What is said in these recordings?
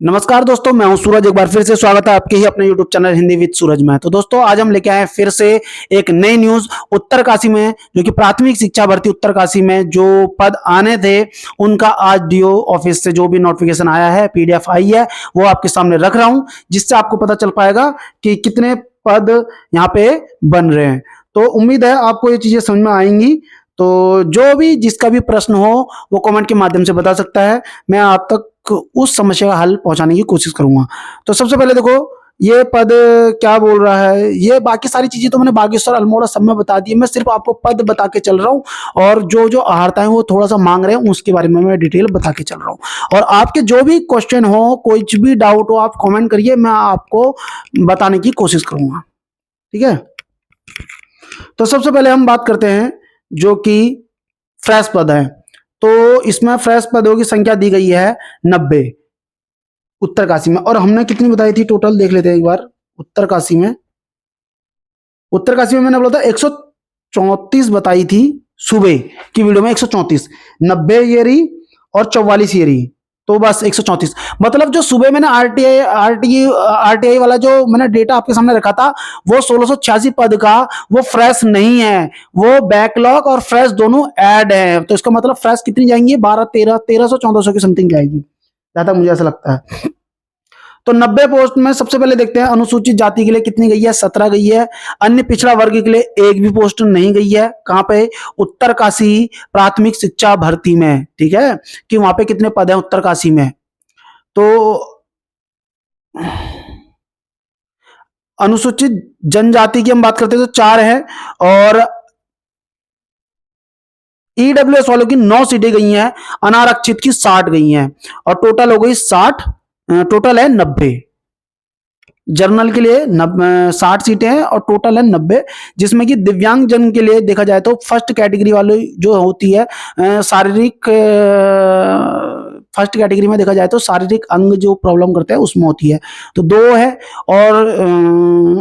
नमस्कार दोस्तों, मैं हूं सूरज। एक बार फिर से स्वागत है आपके ही अपने YouTube चैनल हिंदी विद सूरज में। तो दोस्तों, आज हम लेके आए हैं फिर से एक नई न्यूज उत्तरकाशी में, जो कि प्राथमिक शिक्षा भर्ती उत्तरकाशी में जो पद आने थे उनका आज डीओ ऑफिस से जो भी नोटिफिकेशन आया है, पीडीएफ आई है, वो आपके सामने रख रहा हूं, जिससे आपको पता चल पाएगा कि कितने पद यहाँ पे बन रहे हैं। तो उम्मीद है आपको ये चीजें समझ में आएंगी। तो जो भी जिसका भी प्रश्न हो वो कमेंट के माध्यम से बता सकता है, मैं आप तक उस समस्या का हल पहुंचाने की कोशिश करूंगा। तो सबसे पहले देखो, ये पद क्या बोल रहा है। ये बाकी सारी चीजें तो मैंने बागेश्वर अल्मोड़ा सब में बता दी है, मैं सिर्फ आपको पद बता के चल रहा हूँ, और जो जो अहर्ताएं वो थोड़ा सा मांग रहे हैं उसके बारे में मैं डिटेल बता के चल रहा हूँ। और आपके जो भी क्वेश्चन हो, कोई भी डाउट हो, आप कमेंट करिए, मैं आपको बताने की कोशिश करूंगा। ठीक है, तो सबसे पहले हम बात करते हैं जो कि फ्रेश पद है। तो इसमें फ्रेश पदों की संख्या दी गई है 90 उत्तरकाशी में। और हमने कितनी बताई थी टोटल, देख लेते हैं एक बार। उत्तरकाशी में मैंने बोला था 134 बताई थी सुबह की वीडियो में। 134, 90 ये रही और 44 ये रही, तो बस 134। मतलब जो सुबह मैंने आरटीआई वाला जो मैंने डेटा आपके सामने रखा था, वो 1686 पद का वो फ्रेश नहीं है, वो बैकलॉग और फ्रेश दोनों ऐड है। तो इसका मतलब फ्रेश कितनी जाएंगी, 1300 1400 की समथिंग जाएगी, जहां तक मुझे ऐसा लगता है। तो 90 पोस्ट में सबसे पहले देखते हैं अनुसूचित जाति के लिए कितनी गई है, 17 गई है। अन्य पिछड़ा वर्ग के लिए एक भी पोस्ट नहीं गई है। कहां पे, उत्तरकाशी प्राथमिक शिक्षा भर्ती में। ठीक है, कि वहां पे कितने पद हैं उत्तरकाशी में। तो अनुसूचित जनजाति की हम बात करते हैं तो 4 है, और ईडब्ल्यूएस वालों की 9 सीटें गई हैं, अनारक्षित की 60 गई हैं, और टोटल हो गई 60, टोटल है 90। जर्नल के लिए 60 सीटें हैं और टोटल है 90, जिसमें कि दिव्यांग जन के लिए देखा जाए तो फर्स्ट कैटेगरी वाली जो होती है, शारीरिक, फर्स्ट कैटेगरी में देखा जाए तो शारीरिक अंग जो प्रॉब्लम करते हैं उसमें होती है, तो 2 है। और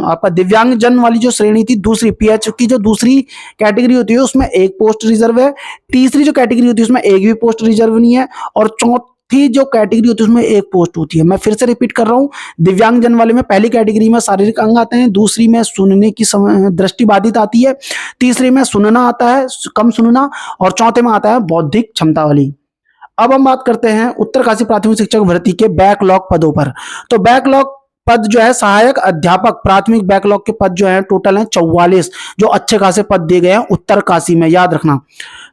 आपका दिव्यांग जन वाली जो श्रेणी थी दूसरी, पीएच की जो दूसरी कैटेगरी होती है उसमें 1 पोस्ट रिजर्व है। तीसरी जो कैटेगरी होती है उसमें 1 भी पोस्ट रिजर्व नहीं है, और चौथी जो कैटेगरी होती है उसमें 1 पोस्ट होती है। मैं फिर से रिपीट कर रहा हूं, दिव्यांग जन वाले में पहली कैटेगरी में शारीरिक अंग आते हैं, दूसरी में सुनने की दृष्टि बाधित आती है, तीसरी में सुनना आता है, कम सुनना, और चौथे में आता है बौद्धिक क्षमता वाली। अब हम बात करते हैं उत्तरकाशी प्राथमिक शिक्षक भर्ती के बैकलॉग पदों पर। तो बैकलॉग पद जो है सहायक अध्यापक प्राथमिक बैकलॉग के पद जो है टोटल है 44, जो अच्छे खासे पद दिए गए हैं उत्तरकाशी में, याद रखना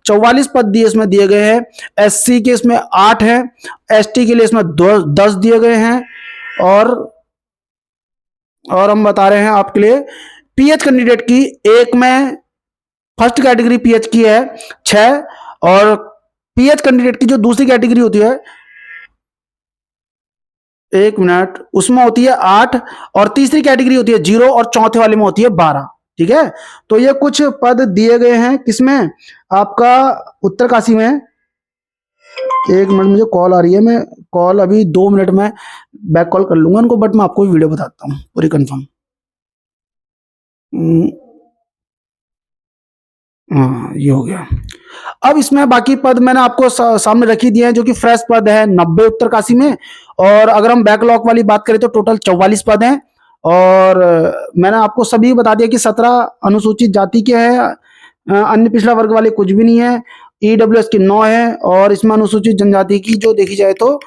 44 पद दिए इसमें दिए गए हैं। एससी के इसमें 8 है, एसटी के लिए इसमें 10 दिए गए हैं, और हम बता रहे हैं आपके लिए पीएच कैंडिडेट की, एक में फर्स्ट कैटेगरी पीएच की है 6, और पीएच कैंडिडेट की जो दूसरी कैटेगरी होती है, 1 मिनट, उसमें होती है 8, और तीसरी कैटेगरी होती है 0, और चौथे वाले में होती है 12। ठीक है, तो ये कुछ पद दिए गए हैं किसमें, आपका उत्तरकाशी में। 1 मिनट, मुझे कॉल आ रही है, मैं कॉल अभी 2 मिनट में बैक कॉल कर लूंगा उनको, बट मैं आपको वीडियो बताता हूँ पूरी कंफर्म। हाँ, ये हो गया। अब इसमें बाकी पद मैंने आपको सामने रखी दिए हैं, जो कि फ्रेश पद है 90 उत्तरकाशी में। और अगर हम बैकलॉग वाली बात करें तो टोटल 44 पद हैं, और मैंने आपको सभी बता दिया कि 17 अनुसूचित जाति के हैं, अन्य पिछड़ा वर्ग वाले कुछ भी नहीं है, ईडब्ल्यूएस की 9 है, और इसमें अनुसूचित जनजाति की जो देखी जाए तो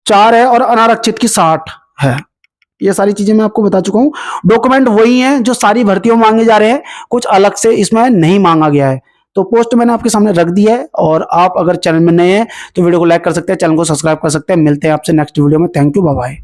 4 है, और अनारक्षित की 60 है। ये सारी चीजें मैं आपको बता चुका हूं। डॉक्यूमेंट वही हैं जो सारी भर्तियों में मांगे जा रहे हैं, कुछ अलग से इसमें नहीं मांगा गया है। तो पोस्ट मैंने आपके सामने रख दी है, और आप अगर चैनल में नए हैं तो वीडियो को लाइक कर सकते हैं, चैनल को सब्सक्राइब कर सकते हैं। मिलते हैं आपसे नेक्स्ट वीडियो में। Thank you, bye bye.